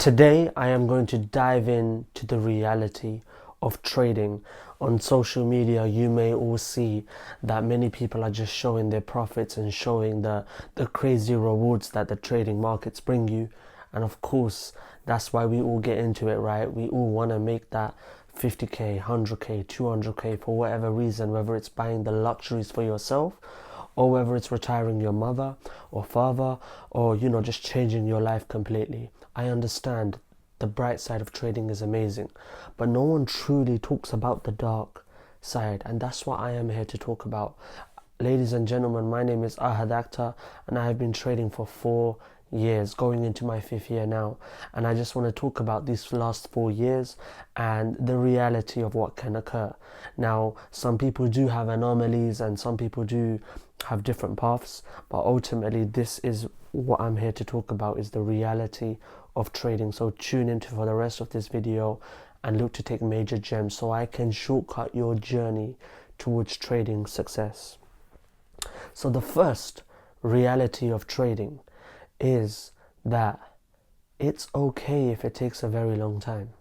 Today, I am going to dive into the reality of trading. On social media, you may all see that many people are just showing their profits and showing the crazy rewards that the trading markets bring you. And of course, that's why we all get into it, right? We all want to make that 50k, 100k, 200k for whatever reason, whether it's buying the luxuries for yourself or whether it's retiring your mother or father, or just changing your life completely. I understand the bright side of trading is amazing, but no one truly talks about the dark side, and that's what I am here to talk about. Ladies and gentlemen, my name is Ahad Akhtar, and I have been trading for 4 years, going into my fifth year now. And I just want to talk about these last 4 years and the reality of what can occur. Now, some people do have anomalies and some people do have different paths, but ultimately this is what I'm here to talk about, is the reality of trading. So tune into for the rest of this video and look to take major gems so I can shortcut your journey towards trading success. So the first reality of trading is that it's okay if it takes a very long time.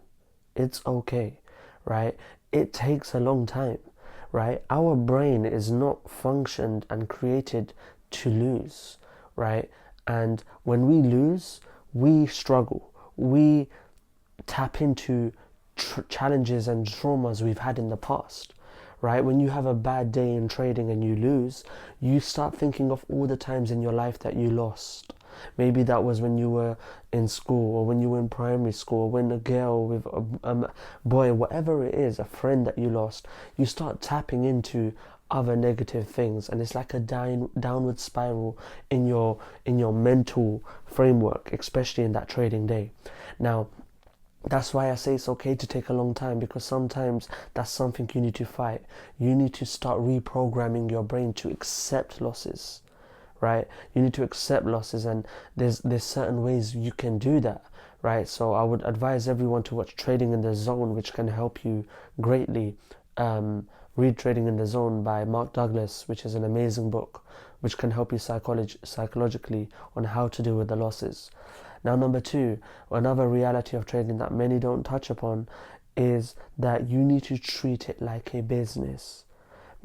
It's okay, right? It takes a long time, right? Our brain is not functioned and created to lose, right? And when we lose, we struggle. We tap into challenges and traumas we've had in the past, right? When you have a bad day in trading and you lose, you start thinking of all the times in your life that you lost. Maybe that was when you were in school, or when you were in primary school, or when a girl with a boy, whatever it is, a friend that you lost. You start tapping into other negative things, and it's like a downward spiral in your mental framework, especially in that trading day. Now, that's why I say it's okay to take a long time, because sometimes that's something you need to fight. You need to start reprogramming your brain to accept losses, right? You need to accept losses, and there's certain ways you can do that, right? So I would advise everyone to watch Trading in the Zone, which can help you greatly. Read Trading in the Zone by Mark Douglas, which is an amazing book, which can help you psychologically on how to deal with the losses. Now, number two, another reality of trading that many don't touch upon is that you need to treat it like a business.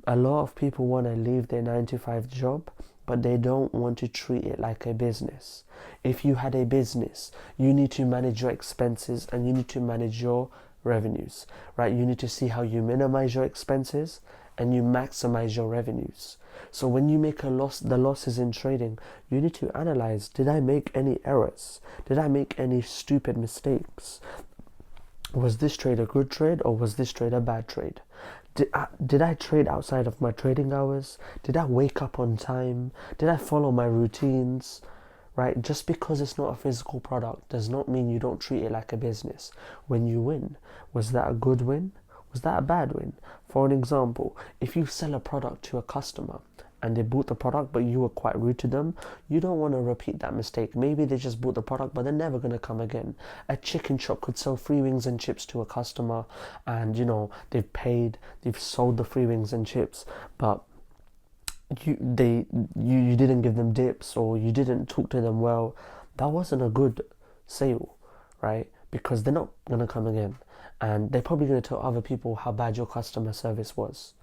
A lot of people want to leave their 9 to 5 job, but they don't want to treat it like a business. If you had a business, you need to manage your expenses and you need to manage your revenues, right? You need to see how you minimize your expenses and you maximize your revenues. So when you make a loss, the losses in trading, you need to analyze, did I make any errors? Did I make any stupid mistakes? Was this trade a good trade, or was this trade a bad trade? Did I trade outside of my trading hours? Did I wake up on time? Did I follow my routines? Right? Just because it's not a physical product does not mean you don't treat it like a business. When you win, was that a good win? Was that a bad win? For an example, if you sell a product to a customer and they bought the product but you were quite rude to them, you don't want to repeat that mistake. Maybe they just bought the product but they're never going to come again. A chicken shop could sell free wings and chips to a customer, and they've sold the free wings and chips, but you didn't give them dips, or you didn't talk to them well. That wasn't a good sale, right? Because they're not going to come again, and they're probably going to tell other people how bad your customer service was.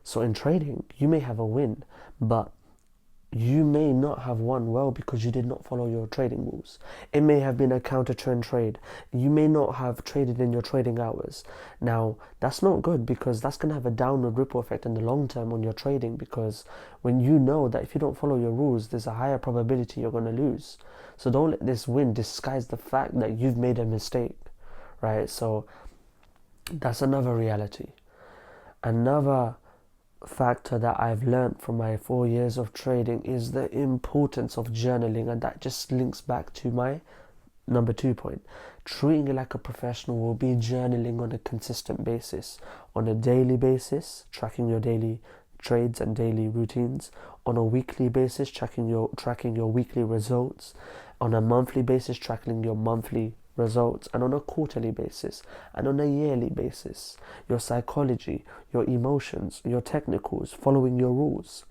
So in trading, you may have a win, but you may not have won well because you did not follow your trading rules. It may have been a counter trend trade. You may not have traded in your trading hours. Now, that's not good, because that's going to have a downward ripple effect in the long term on your trading, because when you know that if you don't follow your rules, there's a higher probability you're going to lose. So don't let this win disguise the fact that you've made a mistake, right? So that's another reality. Another factor that I've learned from my 4 years of trading is the importance of journaling, and that just links back to my number 2 point. Treating it like a professional will be journaling on a consistent basis, on a daily basis, tracking your daily trades and daily routines, on a weekly basis, tracking your weekly results, on a monthly basis, tracking your monthly results, and on a quarterly basis, and on a yearly basis, your psychology, your emotions, your technicals, following your rules.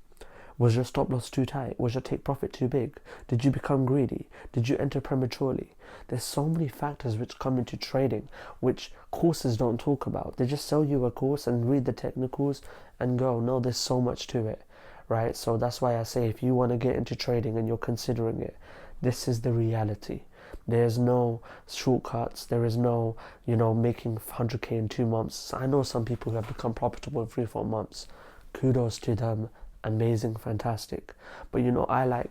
Was your stop loss too tight? Was your take profit too big? Did you become greedy? Did you enter prematurely? There's so many factors which come into trading, which courses don't talk about. They just sell you a course and read the technicals and go, no, there's so much to it, right? So that's why I say, if you want to get into trading and you're considering it, this is the reality. There's no shortcuts. There is no, making 100k in 2 months. I know some people who have become profitable in 3-4 months. Kudos to them. Amazing, fantastic. But I like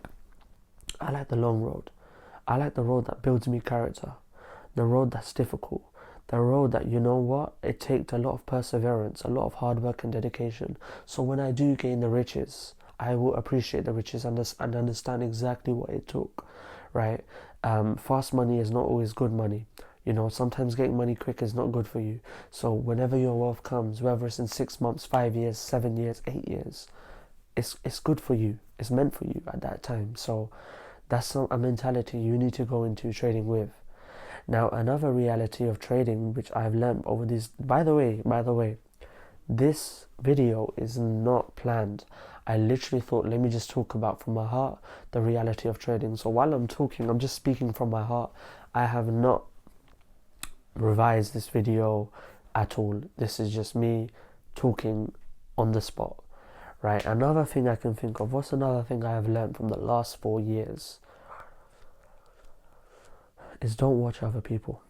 the long road. I like the road that builds me character. The road that's difficult. The road that, it takes a lot of perseverance, a lot of hard work and dedication. So when I do gain the riches, I will appreciate the riches and understand exactly what it took, right? Fast money is not always good money. Sometimes getting money quick is not good for you. So whenever your wealth comes, whether it's in 6 months, 5 years, 7 years, 8 years, it's good for you. It's meant for you at that time. So that's a mentality you need to go into trading with. Now, another reality of trading, which I've learned over these... By the way, this video is not planned. I literally thought, let me just talk about from my heart the reality of trading. So while I'm talking, I'm just speaking from my heart. I have not revised this video at all. This is just me talking on the spot. Right, another thing I can think of, what's another thing I have learned from the last 4 years, is don't watch other people.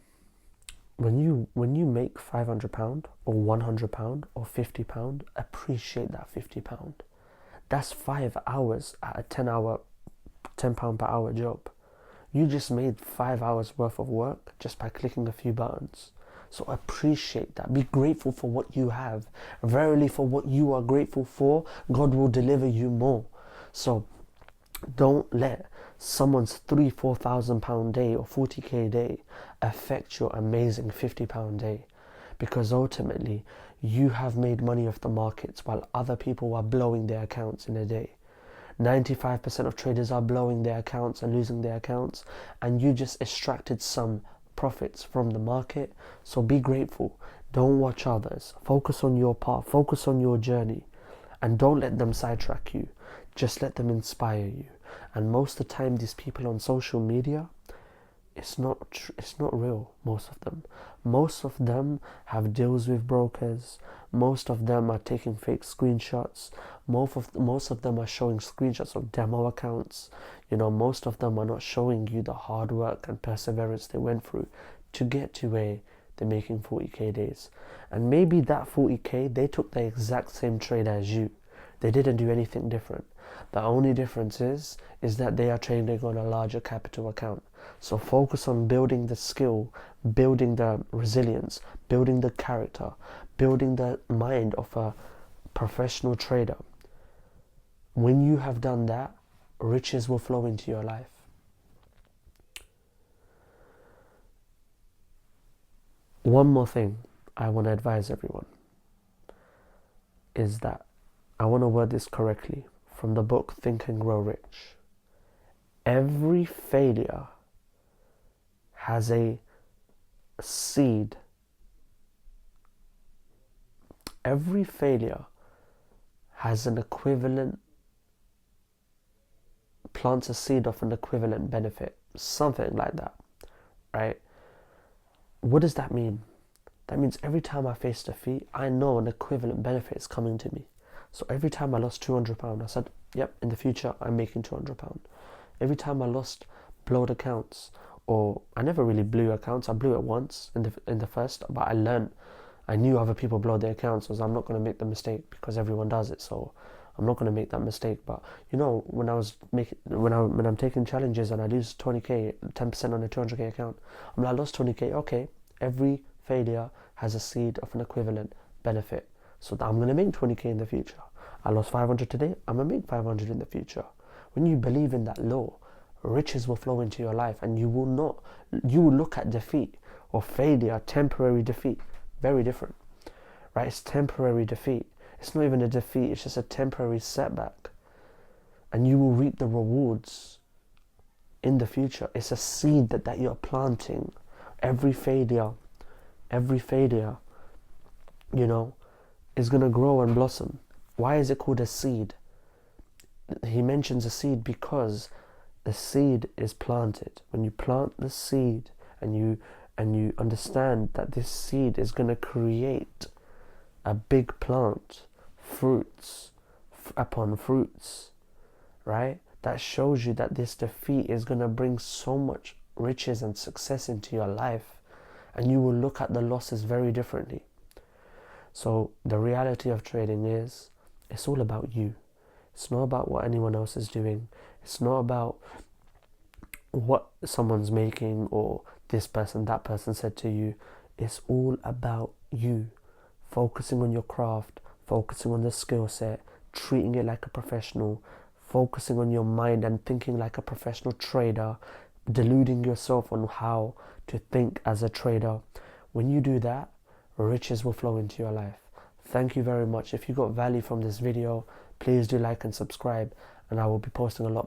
When you make £500 or £100 or £50, appreciate that £50. That's 5 hours at a £10 per hour job. You just made 5 hours worth of work just by clicking a few buttons. So appreciate that. Be grateful for what you have. Verily, for what you are grateful for, God will deliver you more. So don't let someone's £3,000-4,000 day or 40k day affect your amazing £50 day, because ultimately you have made money off the markets while other people are blowing their accounts in a day. 95% of traders are blowing their accounts and losing their accounts, and you just extracted some profits from the market. So be grateful. Don't watch others. Focus on your path. Focus on your journey, and don't let them sidetrack you. Just let them inspire you. And most of the time, these people on social media, it's not real. Most of them have deals with brokers. Most of them are taking fake screenshots. Most of them are showing screenshots of demo accounts. Most of them are not showing you the hard work and perseverance they went through to get to where they're making 40k days. And maybe that 40k, they took the exact same trade as you. They didn't do anything different. The only difference is that they are trading on a larger capital account. So focus on building the skill, building the resilience, building the character, building the mind of a professional trader. When you have done that, riches will flow into your life. One more thing I want to advise everyone is that I want to word this correctly from the book Think and Grow Rich. Every failure has a seed. Every failure has an equivalent, plants a seed of an equivalent benefit, something like that, right? What does that mean? That means every time I face defeat, I know an equivalent benefit is coming to me. So every time I lost £200, I said, yep, in the future I'm making £200. Every time I lost blowed accounts, or I never really blew accounts, I blew it once in the first, but I knew other people blow their accounts, so I'm not going to make the mistake because everyone does it, so I'm not going to make that mistake. But when I'm taking challenges and I lose 20k, 10% on a 200k account, I lost 20k, okay, every failure has a seed of an equivalent benefit. So I'm going to make 20k in the future. I lost 500 today, I'm going to make 500 in the future. When you believe in that law, riches will flow into your life, and you will look at defeat or failure, temporary defeat, very different, right? It's temporary defeat. It's not even a defeat, it's just a temporary setback. And you will reap the rewards in the future. It's a seed that you're planting. Every failure, is going to grow and blossom. Why is it called a seed? he mentions a seed because the seed is planted. When you plant the seed and you understand that this seed is going to create a big plant, fruits upon fruits, right? That shows you that this defeat is going to bring so much riches and success into your life, and you will look at the losses very differently. So the reality of trading is, it's all about you. It's not about what anyone else is doing. It's not about what someone's making or this person, that person said to you. It's all about you. Focusing on your craft, focusing on the skill set, treating it like a professional, focusing on your mind and thinking like a professional trader, deluding yourself on how to think as a trader. When you do that, riches will flow into your life. Thank you very much. If you got value from this video, please do like and subscribe, and I will be posting a lot more.